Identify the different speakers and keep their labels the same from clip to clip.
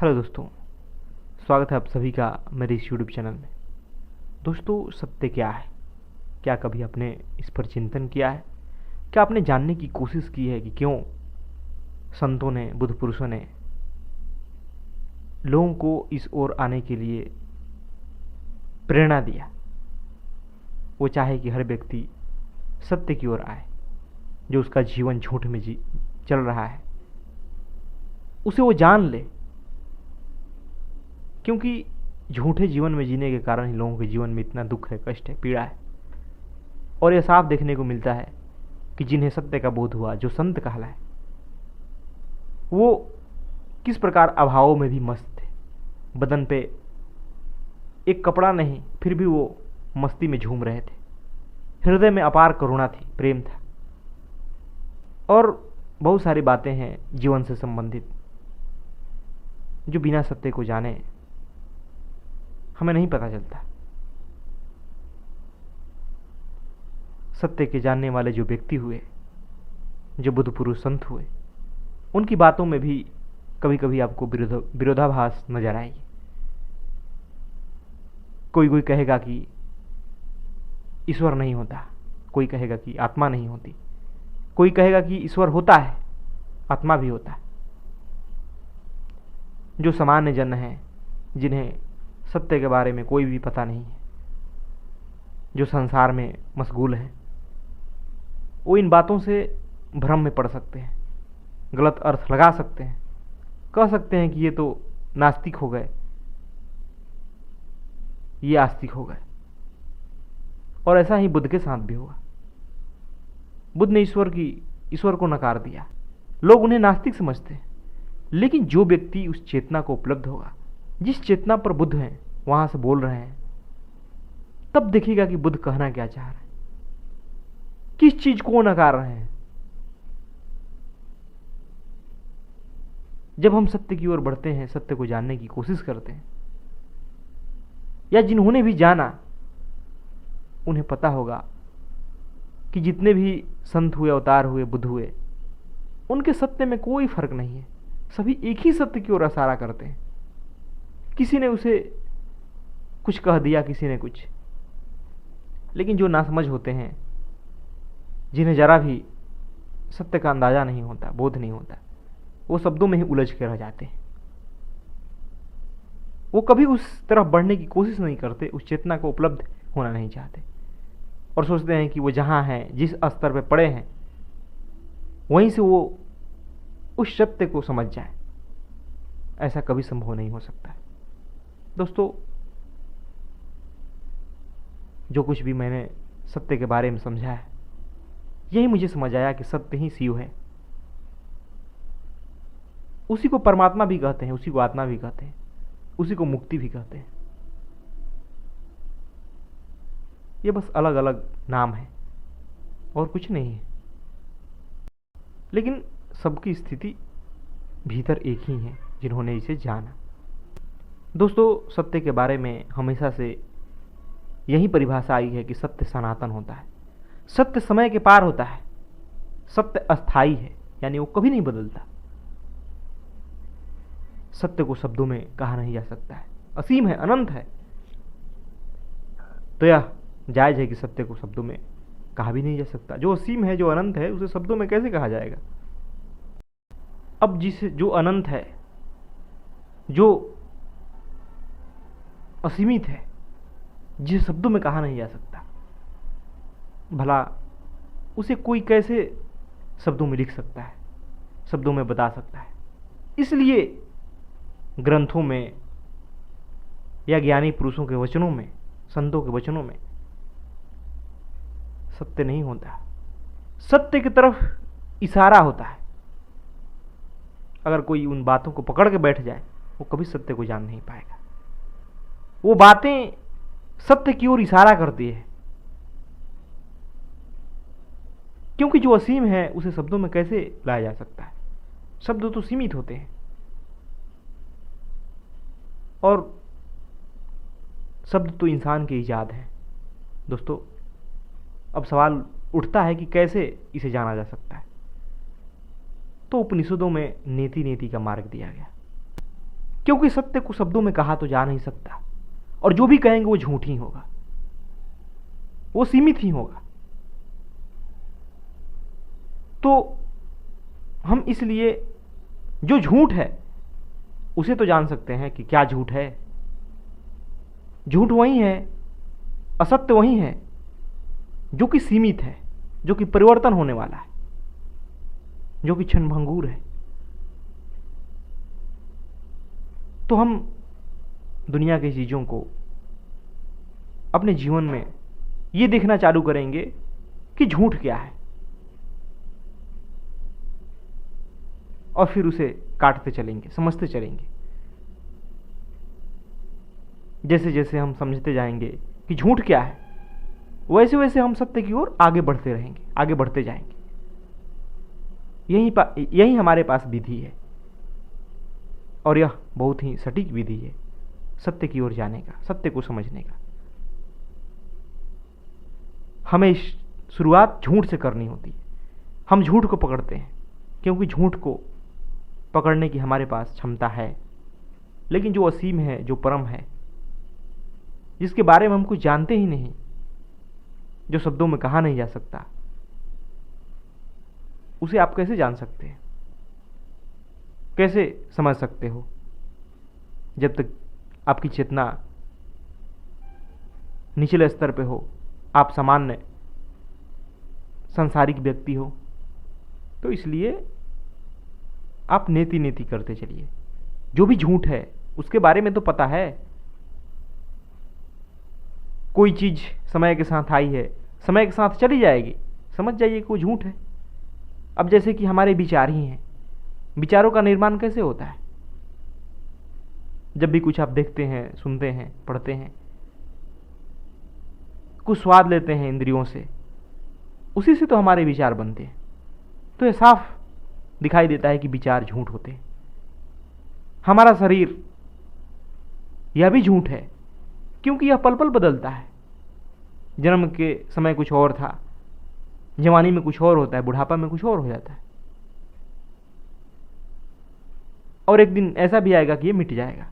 Speaker 1: Hello दोस्तों, स्वागत है आप सभी का मेरे इस यूट्यूब चैनल में। दोस्तों, सत्य क्या है? क्या कभी आपने इस पर चिंतन किया है? क्या आपने जानने की कोशिश की है कि क्यों संतों ने, बुद्ध पुरुषों ने लोगों को इस ओर आने के लिए प्रेरणा दिया? वो चाहे कि हर व्यक्ति सत्य की ओर आए। जो उसका जीवन झूठ में चल रहा है उसे वो जान ले, क्योंकि झूठे जीवन में जीने के कारण ही लोगों के जीवन में इतना दुख है, कष्ट है, पीड़ा है। और यह साफ देखने को मिलता है कि जिन्हें सत्य का बोध हुआ, जो संत कहलाए, वो किस प्रकार अभावों में भी मस्त थे। बदन पे एक कपड़ा नहीं, फिर भी वो मस्ती में झूम रहे थे। हृदय में अपार करुणा थी, प्रेम था। और बहुत सारी बातें हैं जीवन से संबंधित जो बिना सत्य को जाने हमें नहीं पता चलता। सत्य के जानने वाले जो व्यक्ति हुए, जो बुद्ध पुरुष संत हुए, उनकी बातों में भी कभी कभी आपको विरोधाभास नजर आएगी। कोई कोई कहेगा कि ईश्वर नहीं होता, कोई कहेगा कि आत्मा नहीं होती, कोई कहेगा कि ईश्वर होता है, आत्मा भी होता है। जो सामान्य जन हैं, जिन्हें सत्य के बारे में कोई भी पता नहीं है, जो संसार में मशगूल हैं, वो इन बातों से भ्रम में पड़ सकते हैं, गलत अर्थ लगा सकते हैं, कह सकते हैं कि ये तो नास्तिक हो गए, ये आस्तिक हो गए। और ऐसा ही बुद्ध के साथ भी हुआ। बुद्ध ने ईश्वर को नकार दिया। लोग उन्हें नास्तिक समझते हैं, लेकिन जो व्यक्ति उस चेतना को उपलब्ध होगा, जिस चेतना पर बुद्ध हैं, वहां से बोल रहे हैं, तब देखिएगा कि बुद्ध कहना क्या चाह रहे हैं, किस चीज को नकार रहे हैं। जब हम सत्य की ओर बढ़ते हैं, सत्य को जानने की कोशिश करते हैं, या जिन्होंने भी जाना उन्हें पता होगा कि जितने भी संत हुए, अवतार हुए, बुद्ध हुए, उनके सत्य में कोई फर्क नहीं है। सभी एक ही सत्य की ओर इशारा करते हैं। किसी ने उसे कुछ कह दिया, किसी ने कुछ, लेकिन जो नासमझ होते हैं, जिन्हें जरा भी सत्य का अंदाजा नहीं होता, बोध नहीं होता, वो शब्दों में ही उलझ के रह जाते हैं। वो कभी उस तरफ बढ़ने की कोशिश नहीं करते, उस चेतना को उपलब्ध होना नहीं चाहते, और सोचते हैं कि वो जहां हैं, जिस स्तर पे पड़े हैं, वहीं से वो उस सत्य को समझ जाए। ऐसा कभी संभव नहीं हो सकता। दोस्तों, जो कुछ भी मैंने सत्य के बारे में समझा है, यही मुझे समझ आया कि सत्य ही शिव है। उसी को परमात्मा भी कहते हैं, उसी को आत्मा भी कहते हैं, उसी को मुक्ति भी कहते हैं। ये बस अलग अलग नाम है और कुछ नहीं है, लेकिन सबकी स्थिति भीतर एक ही है, जिन्होंने इसे जाना। दोस्तों, सत्य के बारे में हमेशा से यही परिभाषा आई है कि सत्य सनातन होता है, सत्य समय के पार होता है, सत्य अस्थाई है, यानी वो कभी नहीं बदलता। सत्य को शब्दों में कहा नहीं जा सकता है, असीम है, अनंत है। तो यह जायज है कि सत्य को शब्दों में कहा भी नहीं जा सकता। जो असीम है, जो अनंत है, उसे शब्दों में कैसे कहा जाएगा? अब जो अनंत है, जो असीमित है, जिसे शब्दों में कहा नहीं जा सकता, भला उसे कोई कैसे शब्दों में लिख सकता है, शब्दों में बता सकता है? इसलिए ग्रंथों में या ज्ञानी पुरुषों के वचनों में, संतों के वचनों में सत्य नहीं होता, सत्य की तरफ इशारा होता है। अगर कोई उन बातों को पकड़ के बैठ जाए, वो कभी सत्य को जान नहीं पाएगा। वो बातें सत्य की ओर इशारा करती है, क्योंकि जो असीम है उसे शब्दों में कैसे लाया जा सकता है? शब्द तो सीमित होते हैं, और शब्द तो इंसान की ईजाद है। दोस्तों, अब सवाल उठता है कि कैसे इसे जाना जा सकता है। तो उपनिषदों में नीति का मार्ग दिया गया। क्योंकि सत्य को शब्दों में कहा तो जा नहीं सकता, और जो भी कहेंगे वो झूठ ही होगा, वो सीमित ही होगा। तो हम इसलिए जो झूठ है उसे तो जान सकते हैं कि क्या झूठ है। झूठ वही है, असत्य वही है जो कि सीमित है, जो कि परिवर्तन होने वाला है, जो कि क्षणभंगुर है। तो हम दुनिया की चीजों को अपने जीवन में ये देखना चालू करेंगे कि झूठ क्या है, और फिर उसे काटते चलेंगे, समझते चलेंगे। जैसे जैसे हम समझते जाएंगे कि झूठ क्या है, वैसे वैसे हम सत्य की ओर आगे बढ़ते रहेंगे, आगे बढ़ते जाएंगे। यही हमारे पास विधि है, और यह बहुत ही सटीक विधि है सत्य की ओर जाने का, सत्य को समझने का। हमें शुरुआत झूठ से करनी होती है। हम झूठ को पकड़ते हैं क्योंकि झूठ को पकड़ने की हमारे पास क्षमता है, लेकिन जो असीम है, जो परम है, जिसके बारे में हम कुछ जानते ही नहीं, जो शब्दों में कहा नहीं जा सकता, उसे आप कैसे जान सकते हैं, कैसे समझ सकते हो, जब तक आपकी चेतना निचले स्तर पे हो, आप सामान्य सांसारिक व्यक्ति हो। तो इसलिए आप नेति नेति करते चलिए। जो भी झूठ है उसके बारे में तो पता है, कोई चीज समय के साथ आई है, समय के साथ चली जाएगी, समझ जाइए कि वो झूठ है। अब जैसे कि हमारे विचार ही हैं, विचारों का निर्माण कैसे होता है? जब भी कुछ आप देखते हैं, सुनते हैं, पढ़ते हैं, कुछ स्वाद लेते हैं इंद्रियों से, उसी से तो हमारे विचार बनते हैं। तो यह साफ दिखाई देता है कि विचार झूठ होते हैं। हमारा शरीर यह भी झूठ है, क्योंकि यह पल पल बदलता है। जन्म के समय कुछ और था, जवानी में कुछ और होता है, बुढ़ापा में कुछ और हो जाता है, और एक दिन ऐसा भी आएगा कि यह मिट जाएगा।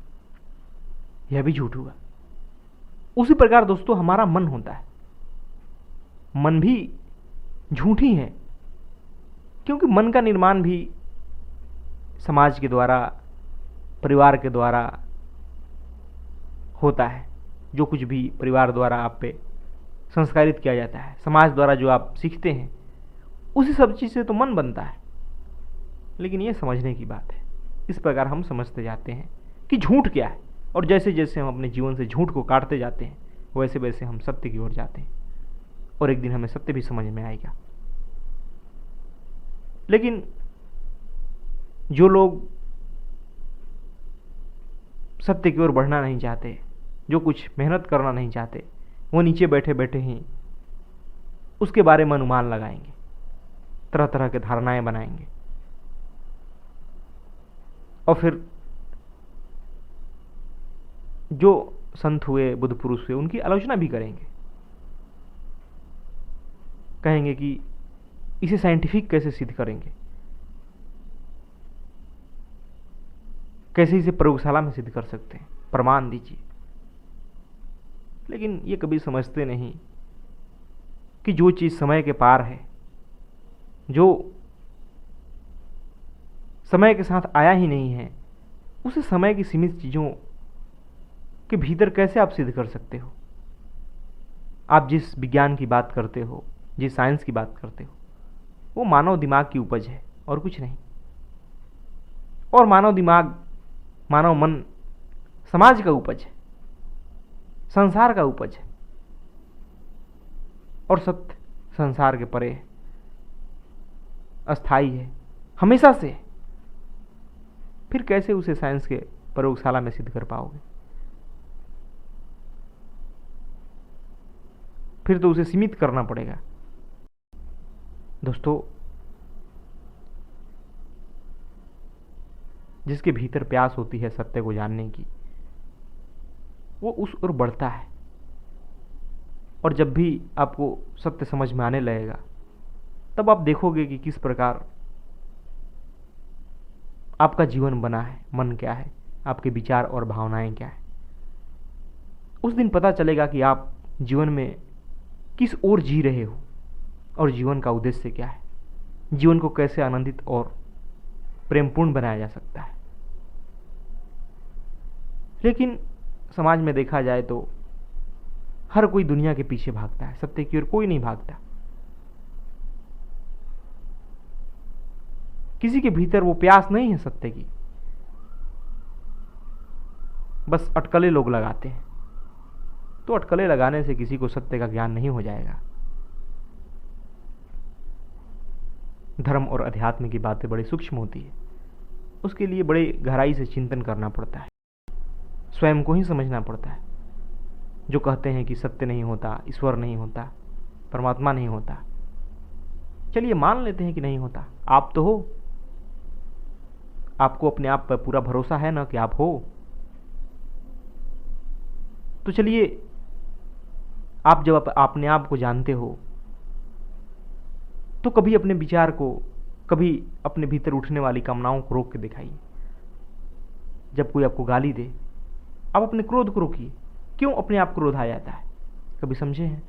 Speaker 1: यह भी झूठ हुआ। उसी प्रकार दोस्तों हमारा मन होता है, मन भी झूठ ही है, क्योंकि मन का निर्माण भी समाज के द्वारा, परिवार के द्वारा होता है। जो कुछ भी परिवार द्वारा आप पे संस्कारित किया जाता है, समाज द्वारा जो आप सीखते हैं, उसी सब चीज से तो मन बनता है। लेकिन ये समझने की बात है। इस प्रकार हम समझते जाते हैं कि झूठ क्या है, और जैसे जैसे हम अपने जीवन से झूठ को काटते जाते हैं, वैसे वैसे हम सत्य की ओर जाते हैं, और एक दिन हमें सत्य भी समझ में आएगा। लेकिन जो लोग सत्य की ओर बढ़ना नहीं चाहते, जो कुछ मेहनत करना नहीं चाहते, वो नीचे बैठे बैठे ही उसके बारे में अनुमान लगाएंगे, तरह तरह के धारणाएं बनाएंगे, और फिर जो संत हुए, बुद्ध पुरुष हुए, उनकी आलोचना भी करेंगे। कहेंगे कि इसे साइंटिफिक कैसे सिद्ध करेंगे, कैसे इसे प्रयोगशाला में सिद्ध कर सकते हैं, प्रमाण दीजिए। लेकिन ये कभी समझते नहीं कि जो चीज समय के पार है, जो समय के साथ आया ही नहीं है, उसे समय की सीमित चीजों के भीतर कैसे आप सिद्ध कर सकते हो? आप जिस विज्ञान की बात करते हो, जिस साइंस की बात करते हो, वो मानव दिमाग की उपज है और कुछ नहीं। और मानव दिमाग, मानव मन समाज का उपज है, संसार का उपज है, और सत्य संसार के परे है, अस्थाई है, हमेशा से है। फिर कैसे उसे साइंस के प्रयोगशाला में सिद्ध कर पाओगे? फिर तो उसे सीमित करना पड़ेगा। दोस्तों, जिसके भीतर प्यास होती है सत्य को जानने की, वो उस ओर बढ़ता है, और जब भी आपको सत्य समझ में आने लगेगा, तब आप देखोगे कि किस प्रकार आपका जीवन बना है, मन क्या है, आपके विचार और भावनाएं क्या है। उस दिन पता चलेगा कि आप जीवन में किस ओर जी रहे हो और जीवन का उद्देश्य क्या है, जीवन को कैसे आनंदित और प्रेमपूर्ण बनाया जा सकता है। लेकिन समाज में देखा जाए तो हर कोई दुनिया के पीछे भागता है, सत्य की ओर कोई नहीं भागता। किसी के भीतर वो प्यास नहीं है सत्य की, बस अटकलें लोग लगाते हैं। तो अटकलें लगाने से किसी को सत्य का ज्ञान नहीं हो जाएगा। धर्म और अध्यात्म की बातें बड़ी सूक्ष्म होती है, उसके लिए बड़े गहराई से चिंतन करना पड़ता है, स्वयं को ही समझना पड़ता है। जो कहते हैं कि सत्य नहीं होता, ईश्वर नहीं होता, परमात्मा नहीं होता, चलिए मान लेते हैं कि नहीं होता, आप तो हो। आपको अपने आप पर पूरा भरोसा है ना कि आप हो। तो चलिए, आप जब अपने आप को जानते हो तो कभी अपने विचार को, कभी अपने भीतर उठने वाली कामनाओं को रोक के दिखाइए। जब कोई आपको गाली दे, आप अपने क्रोध को रोकिए। क्यों अपने आप क्रोध आ जाता है, कभी समझे हैं?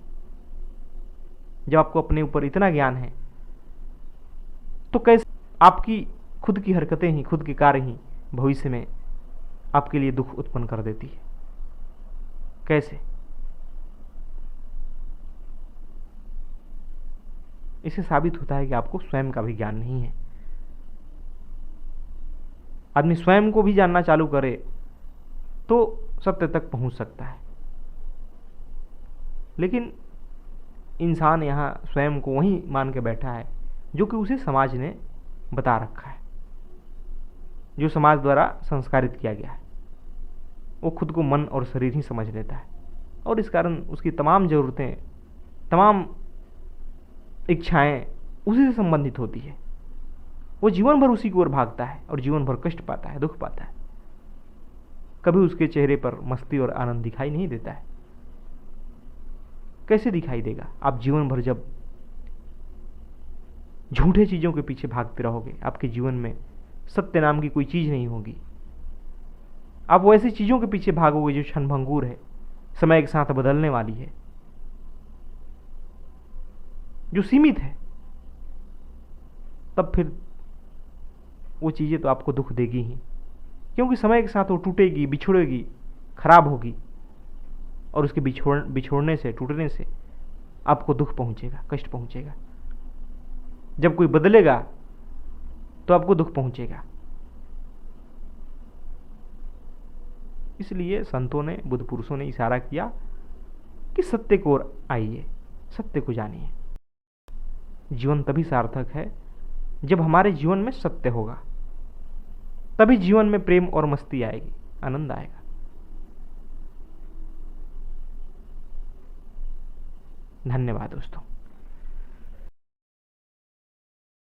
Speaker 1: जब आपको अपने ऊपर इतना ज्ञान है तो कैसे आपकी खुद की हरकतें ही, खुद के कार्य ही भविष्य में आपके लिए दुख उत्पन्न कर देती है? कैसे? इससे साबित होता है कि आपको स्वयं का भी ज्ञान नहीं है। आदमी स्वयं को भी जानना चालू करे तो सत्य तक पहुंच सकता है। लेकिन इंसान यहां स्वयं को वही मान के बैठा है जो कि उसे समाज ने बता रखा है, जो समाज द्वारा संस्कारित किया गया है। वो खुद को मन और शरीर ही समझ लेता है और इस कारण उसकी तमाम जरूरतें, तमाम इच्छाएं उसी से संबंधित होती है। वो जीवन भर उसी की ओर भागता है और जीवन भर कष्ट पाता है, दुख पाता है। कभी उसके चेहरे पर मस्ती और आनंद दिखाई नहीं देता है। कैसे दिखाई देगा? आप जीवन भर जब झूठे चीजों के पीछे भागते रहोगे, आपके जीवन में सत्य नाम की कोई चीज नहीं होगी। आप वो ऐसी चीजों के पीछे भागोगे जो क्षणभंगुर है, समय के साथ बदलने वाली है, जो सीमित है। तब फिर वो चीजें तो आपको दुख देगी ही, क्योंकि समय के साथ वो टूटेगी, बिछुड़ेगी, खराब होगी और उसके बिछोड़ने से, टूटने से आपको दुख पहुंचेगा, कष्ट पहुंचेगा। जब कोई बदलेगा तो आपको दुख पहुंचेगा। इसलिए संतों ने, बुद्ध पुरुषों ने इशारा किया कि सत्य को ओर आइए, सत्य को जानिए। जीवन तभी सार्थक है जब हमारे जीवन में सत्य होगा, तभी जीवन में प्रेम और मस्ती आएगी, आनंद आएगा। धन्यवाद दोस्तों।